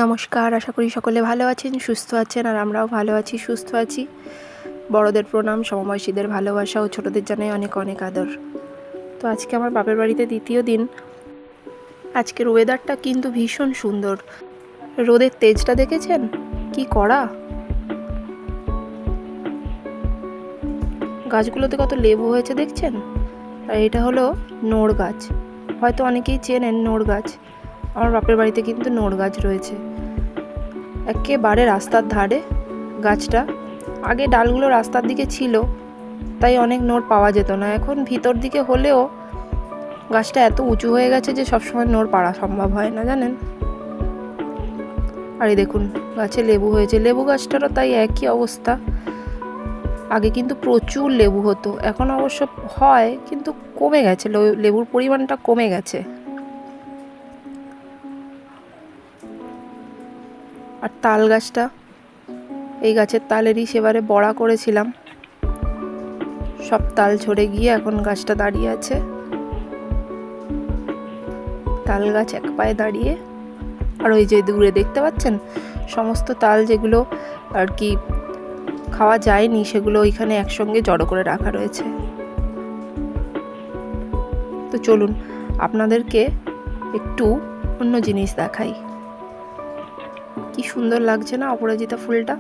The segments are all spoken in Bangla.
নমস্কার, আশা করি সকলে ভালো আছেন, সুস্থ আছেন। আর আমরাও ভালো আছি, সুস্থ আছি। বড়দের প্রণাম, সমবয়সীদের ভালোবাসা ও ছোটদের জানাই অনেক অনেক আদর। তো আজকে আমার বাপের বাড়িতে দ্বিতীয় দিন। আজকের ওয়েদারটা কিন্তু ভীষণ সুন্দর। রোদের তেজটা দেখেছেন কি কড়া। গাছগুলোতে কত লেবু হয়েছে দেখছেন। আর এটা হলো নোড় গাছ, হয়তো অনেকেই চেনেন নোড় গাছ। আমার বাপের বাড়িতে কিন্তু নোড় গাছ রয়েছে, একেবারে রাস্তার ধারে গাছটা। আগে ডালগুলো রাস্তার দিকে ছিল, তাই অনেক নোড় পাওয়া যেত না। এখন ভিতর দিকে হলেও গাছটা এত উঁচু হয়ে গেছে যে সবসময় নোড় পাড়া সম্ভব হয় না, জানেন। আর এই দেখুন গাছে লেবু হয়েছে, লেবু গাছটারও তাই একই অবস্থা। আগে কিন্তু প্রচুর লেবু হতো, এখন অবশ্য হয় কিন্তু কমে গেছে, লেবুর পরিমাণটা কমে গেছে। আর তাল গাছটা, এই গাছের তালেরই সেবারে বড়া করেছিলাম, সব তাল ঝরে গিয়ে এখন গাছটা দাঁড়িয়ে আছে। তাল গাছ এক পায়ে দাঁড়িয়ে। আর ওই যে দূরে দেখতে পাচ্ছেন সমস্ত তাল যেগুলো আর কি খাওয়া যায়নি, সেগুলো ওইখানে একসঙ্গে জড়ো করে রাখা রয়েছে। তো চলুন আপনাদেরকে একটু অন্য জিনিস দেখাই। কি সুন্দর লাগছে না অপরাজিতা ফুলটা।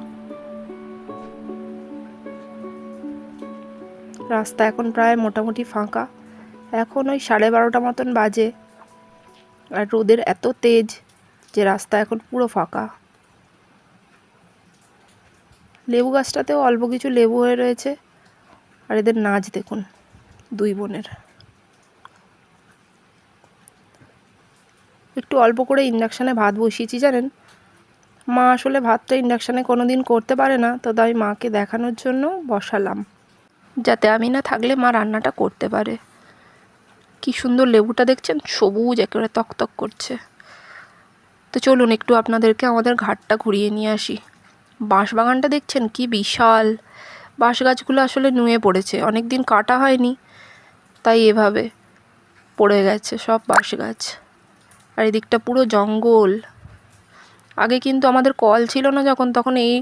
রাস্তা এখন প্রায় মোটামুটি ফাঁকা, এখন ওই 12:30 মতন বাজে। আর রোদের এত তেজ যে রাস্তা এখন পুরো ফাঁকা। লেবু গাছটাতেও অল্প কিছু লেবু হয়ে রয়েছে। আর এদের নাচ দেখুন, দুই বোনের। একটু অল্প করে ইন্ডাকশানে ভাত বসিয়েছি, জানেন। মা আসলে ভাতটা ইন্ডাকশানে কোনো দিন করতে পারে না, তো তাই মাকে দেখানোর জন্য বসালাম, যাতে আমি না থাকলে মা রান্নাটা করতে পারে। কি সুন্দর লেবুটা দেখছেন, সবুজ একেবারে তকতক করছে। তো চলুন একটু আপনাদেরকে আমাদের ঘাটটা ঘুরিয়ে নিয়ে আসি। বাঁশবাগানটা দেখছেন কি বিশাল। বাঁশ গাছগুলো আসলে নুয়ে পড়েছে, অনেক দিন কাটা হয়নি, তাই এভাবে পড়ে গেছে সব বাঁশ গাছ। আর এদিকটা পুরো জঙ্গল। আগে কিন্তু আমাদের কল ছিল না যখন, তখন এই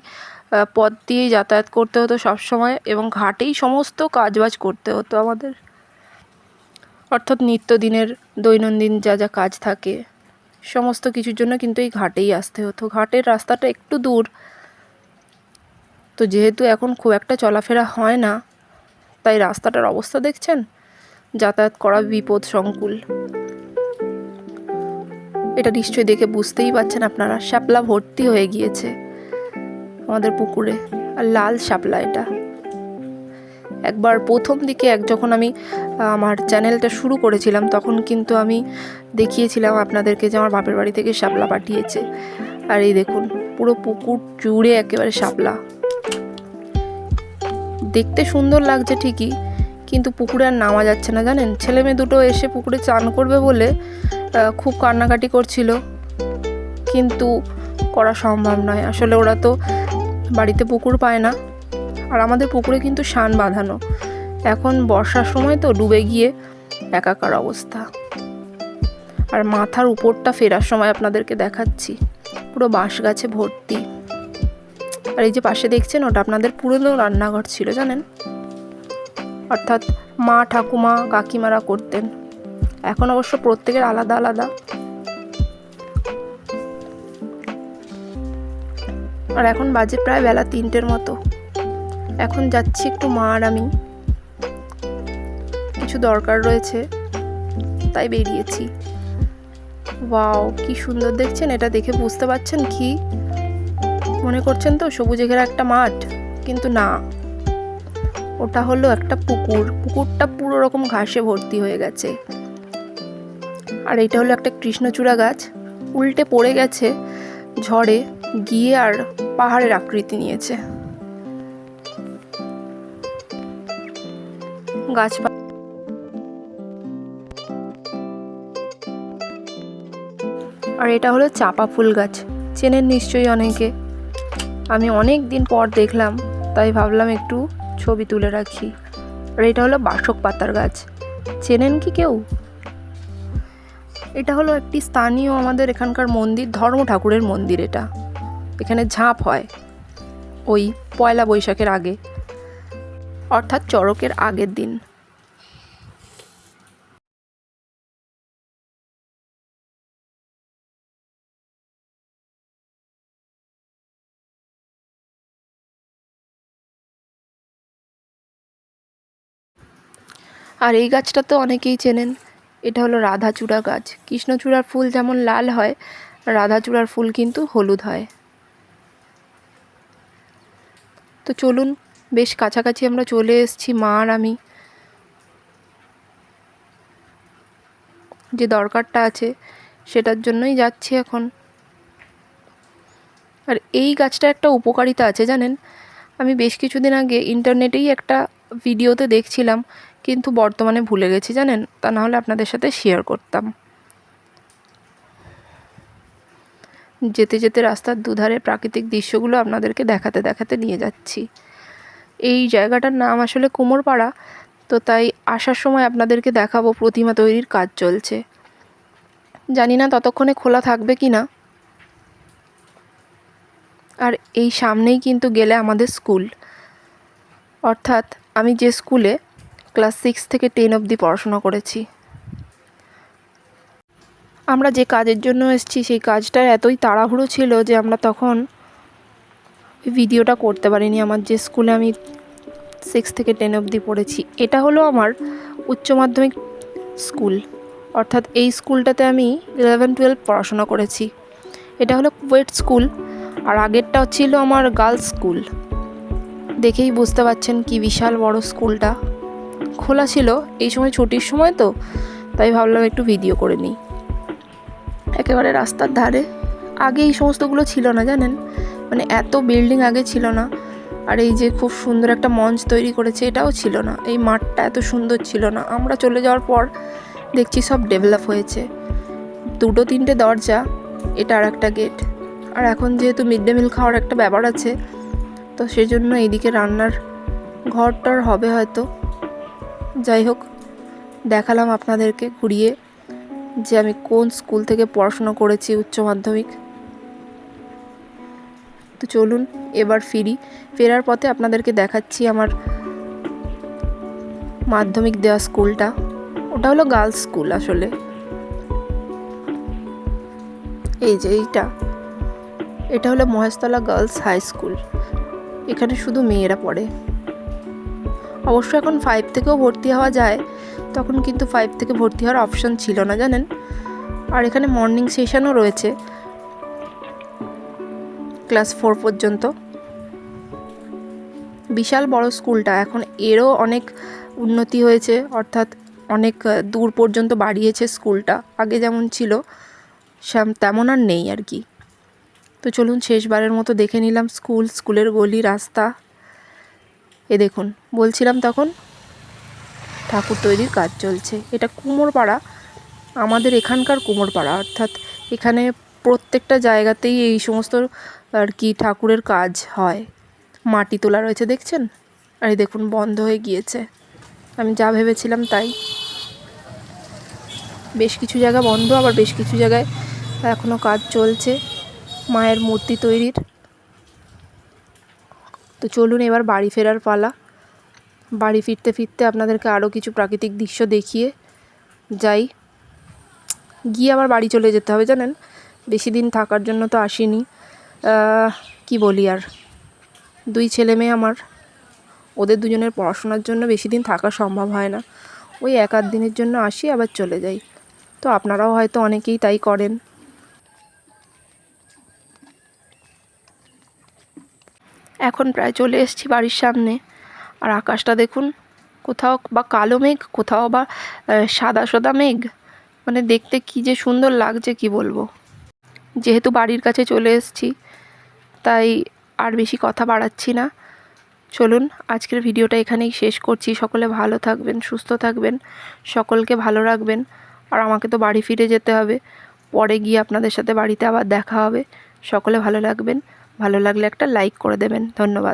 পথ দিয়েই যাতায়াত করতে হতো সব সময়, এবং ঘাটেই সমস্ত কাজবাজ করতে হতো আমাদের। অর্থাৎ নিত্যদিনের দৈনন্দিন যা যা কাজ থাকে সমস্ত কিছুর জন্য কিন্তু এই ঘাটেই আসতে হতো। ঘাটের রাস্তাটা একটু দূর, তো যেহেতু এখন খুব একটা চলাফেরা হয় না, তাই রাস্তাটার অবস্থা দেখছেন, যাতায়াত করা বিপদ সংকুল। এটা নিশ্চয়ই দেখে বুঝতেই পারছেন আপনারা, শাপলা ভর্তি হয়ে গিয়েছে আমাদের পুকুরে। আর লাল শাপলা এটা। একবার প্রথম দিকে যখন আমি আমার চ্যানেলটা শুরু করেছিলাম, তখন কিন্তু আমি দেখিয়েছিলাম আপনাদেরকে যে আমার বাপের বাড়ি থেকে শাপলা পাঠিয়েছে। আর এই দেখুন পুরো পুকুর জুড়ে একেবারে শাপলা। দেখতে সুন্দর লাগছে ঠিকই, কিন্তু পুকুরে আর নামা যাচ্ছে না, জানেন। ছেলে মেয়ে দুটো এসে পুকুরে চান করবে বলে খুব কান্নাকাটি করছিল, কিন্তু করা সম্ভব নয়। আসলে ওরা তো বাড়িতে পুকুর পায় না, আর আমাদের পুকুরে কিন্তু শান বাঁধানো। এখন বর্ষার সময় তো ডুবে গিয়ে একাকার অবস্থা। আর মাথার উপরটা ফেরার সময় আপনাদেরকে দেখাচ্ছি, পুরো বাঁশ গাছে ভর্তি। আর এই যে পাশে দেখছেন, ওটা আপনাদের পুরনো রান্নাঘর ছিল, জানেন। অর্থাৎ মা, ঠাকুমা, কাকিমারা করতেন। এখন অবশ্য প্রত্যেকের আলাদা আলাদা। আর এখন বাজে প্রায় বেলা 3টের মতো। এখন যাচ্ছি একটু মা আর আমি, কিছু দরকার রয়েছে তাই বেরিয়েছি। ওয়াও কি সুন্দর দেখছেন। এটা দেখে বুঝতে পারছেন কি মনে করছেন তো, সবুজে ঘেরা একটা মাঠ, কিন্তু না, ওটা হলো একটা পুকুর। পুকুরটা পুরো রকম ঘাসে ভর্তি হয়ে গেছে। আর এটা হলো একটা কৃষ্ণচূড়া গাছ, উল্টে পড়ে গেছে ঝড়ে গিয়ে, আর পাহাড়ের আকৃতি নিয়েছে। গাছপালা। আর এটা হলো চাপা ফুল গাছ, চেনেন নিশ্চয়ই অনেকে। আমি অনেক দিন পর দেখলাম, তাই ভাবলাম একটু ছবি তুলে রাখি। আর এটা হলো বাসক পাতার গাছ, চেনেন কি কেউ? এটা হলো একটি স্থানীয় আমাদের এখানকার মন্দির, ধর্ম ঠাকুরের মন্দির। এটা এখানে ঝাঁপ হয় ওই পয়লা বৈশাখের আগে, অর্থাৎ চড়কের আগের দিন। আর এই গাছটা তো অনেকেই চেনেন, এটা হলো রাধাচূড়া গাছ। কৃষ্ণচূড়ার ফুল যেমন লাল হয়, রাধাচূড়ার ফুল কিন্তু হলুদ হয়। তো চলুন, বেশ কাছাকাছি আমরা চলে এসেছি, মা আর আমি। যে দরকারটা আছে সেটার জন্যই যাচ্ছি এখন। আর এই গাছটা একটা উপকারিতা আছে জানেন, আমি বেশ কিছুদিন আগে ইন্টারনেটেই একটা ভিডিওতে দেখছিলাম, কিন্তু বর্তমানে ভুলে গেছি জানেন, তা নাহলে আপনাদের সাথে শেয়ার করতাম। যেতে যেতে রাস্তার দুধারে প্রাকৃতিক দৃশ্যগুলো আপনাদেরকে দেখাতে দেখাতে নিয়ে যাচ্ছি। এই জায়গাটার নাম আসলে কুমোরপাড়া, তো তাই আসার সময় আপনাদেরকে দেখাবো প্রতিমা তৈরির কাজ চলছে। জানি না ততক্ষণে খোলা থাকবে কি না। আর এই সামনেই কিন্তু গেলে আমাদের স্কুল, অর্থাৎ আমি যে স্কুলে ক্লাস 6 থেকে 10 অবধি পড়াশোনা করেছি। আমরা যে কাজের জন্য এসেছি সেই কাজটার এতই তাড়াহুড়ো ছিল যে আমরা তখন ভিডিওটা করতে পারিনি। আমার যে স্কুলে আমি 6 থেকে 10 অবধি পড়েছি, এটা হলো আমার উচ্চ মাধ্যমিক স্কুল, অর্থাৎ এই স্কুলটাতে আমি 11-12 পড়াশোনা করেছি। এটা হলো কুয়েট স্কুল, আর আগেরটা ছিল আমার গার্লস স্কুল। দেখেই বুঝতে পারছেন কি বিশাল বড় স্কুলটা। খোলা ছিল এই সময়, ছুটির সময় তো, তাই ভাবলাম একটু ভিডিও করে নিই। একেবারে রাস্তার ধারে। আগে এই সমস্তগুলো ছিল না জানেন, মানে এত বিল্ডিং আগে ছিল না। আর এই যে খুব সুন্দর একটা মঞ্চ তৈরি করেছে, এটাও ছিল না। এই মাঠটা এত সুন্দর ছিল না। আমরা চলে যাওয়ার পর দেখছি সব ডেভেলপ হয়েছে। 2-3টে দরজা, এটা আর একটা গেট। আর এখন যেহেতু মিড ডে মিল খাওয়ার একটা ব্যাপার আছে, তো সেজন্য এইদিকে রান্নার ঘরটার হবে হয়তো। যাই হোক, দেখালাম আপনাদেরকে ঘুরিয়ে যে আমি কোন স্কুল থেকে পড়াশোনা করেছি উচ্চ মাধ্যমিক। তো চলুন এবার ফেরার পথে আপনাদেরকে দেখাচ্ছি আমার মাধ্যমিক দেওয়া স্কুলটা। ওটা হলো গার্লস স্কুল আসলে। এই যে এটা হলো মহেশতলা গার্লস হাই স্কুল। এখানে শুধু মেয়েরা পড়ে। অবশ্য এখন 5 থেকেও ভর্তি হওয়া যায়, তখন কিন্তু 5 থেকে ভর্তি হওয়ার অপশন ছিল না জানেন। আর এখানে মর্নিং সেশনও রয়েছে ক্লাস 4 পর্যন্ত। বিশাল বড় স্কুলটা, এখন এরও অনেক উন্নতি হয়েছে, অর্থাৎ অনেক দূর পর্যন্ত বাড়িয়েছে স্কুলটা। আগে যেমন ছিল তেমন আর নেই আর কি। তো চলুন শেষবারের মতো দেখে নিলাম স্কুলের গলি রাস্তা। এ দেখুন, বলছিলাম তখন ঠাকুর তৈরির কাজ চলছে। এটা কুমোরপাড়া, আমাদের এখানকার কুমোরপাড়া, অর্থাৎ এখানে প্রত্যেকটা জায়গাতেই এই সমস্ত আর কি ঠাকুরের কাজ হয়। মাটি তোলা রয়েছে দেখছেন, আর এই দেখুন বন্ধ হয়ে গিয়েছে। আমি যা ভেবেছিলাম তাই, বেশ কিছু জায়গা বন্ধ, আবার বেশ কিছু জায়গায় এখনও কাজ চলছে মায়ের মূর্তি তৈরির। তো চলুন এবার বাড়ি ফেরার পালা। বাড়ি ফিরতে ফিরতে আপনাদেরকে আরও কিছু প্রাকৃতিক দৃশ্য দেখিয়ে যাই, গিয়ে আবার বাড়ি চলে যেতে হবে জানেন। বেশি দিন থাকার জন্য তো আসিনি। কি বলি আর, 2 ছেলে মেয়ে আমার, ওদের দুজনের পড়াশোনার জন্য বেশি দিন থাকা সম্ভব হয় না। ওই 1-8 দিনের জন্য আসি, আবার চলে যাই। তো আপনারাও হয়তো অনেকেই তাই করেন। এখন প্রায় চলে এসেছি বাড়ির সামনে। আর আকাশটা দেখুন, কোথাও বা কালো মেঘ, কোথাও বা সাদা সাদা মেঘ, মানে দেখতে কী যে সুন্দর লাগছে কি বলবো। যেহেতু বাড়ির কাছে চলে এসেছি, তাই আর বেশি কথা বাড়াচ্ছি না। চলুন আজকের ভিডিওটা এখানেই শেষ করছি। সকলে ভালো থাকবেন, সুস্থ থাকবেন, সকলকে ভালো রাখবেন। আর আমাকে তো বাড়ি ফিরে যেতে হবে, পরে গিয়ে আপনাদের সাথে বাড়িতে আবার দেখা হবে। সকলে ভালো লাগবেন, ভালো লাগলে একটা লাইক করে দেবেন। ধন্যবাদ।